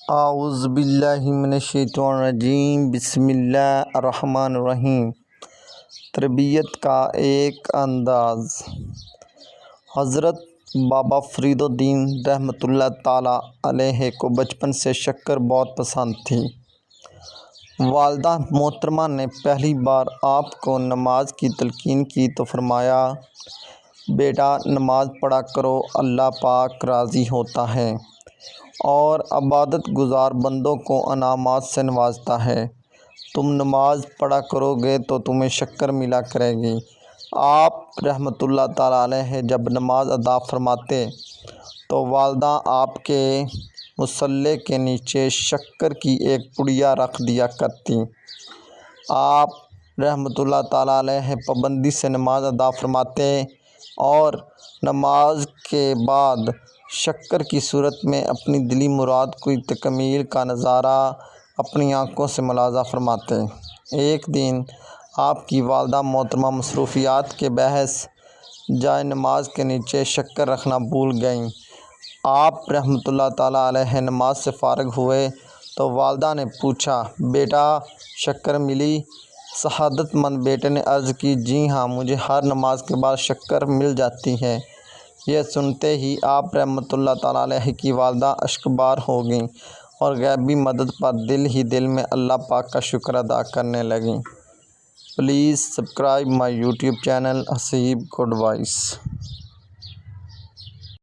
اعوذ باللہ من الشیطان الرجیم، بسم اللہ الرحمن الرحیم۔ تربیت کا ایک انداز۔ حضرت بابا فرید الدین رحمۃ اللہ تعالیٰ علیہ کو بچپن سے شکر بہت پسند تھی۔ والدہ محترمہ نے پہلی بار آپ کو نماز کی تلقین کی تو فرمایا، بیٹا نماز پڑھا کرو، اللہ پاک راضی ہوتا ہے اور عبادت گزار بندوں کو انعامات سے نوازتا ہے۔ تم نماز پڑھا کرو گے تو تمہیں شکر ملا کرے گی۔ آپ رحمۃ اللہ تعالیٰ علیہ جب نماز ادا فرماتے تو والدہ آپ کے مصلے کے نیچے شکر کی ایک پڑیا رکھ دیا کرتی۔ آپ رحمۃ اللہ تعالیٰ علیہ پابندی سے نماز ادا فرماتے اور نماز کے بعد شکر کی صورت میں اپنی دلی مراد کی تکمیل کا نظارہ اپنی آنکھوں سے ملاحظہ فرماتے۔ ایک دن آپ کی والدہ محترمہ مصروفیات کے باعث جائے نماز کے نیچے شکر رکھنا بھول گئیں۔ آپ رحمۃ اللہ تعالیٰ علیہ نماز سے فارغ ہوئے تو والدہ نے پوچھا، بیٹا شکر ملی؟ سعادت مند بیٹے نے عرض کی، جی ہاں، مجھے ہر نماز کے بعد شکر مل جاتی ہے۔ یہ سنتے ہی آپ رحمۃ اللہ تعالیٰ علیہ کی والدہ اشکبار ہو گئیں اور غیبی مدد پر دل میں اللہ پاک کا شکر ادا کرنے لگیں۔ Please subscribe my YouTube channel Haseeb good voice.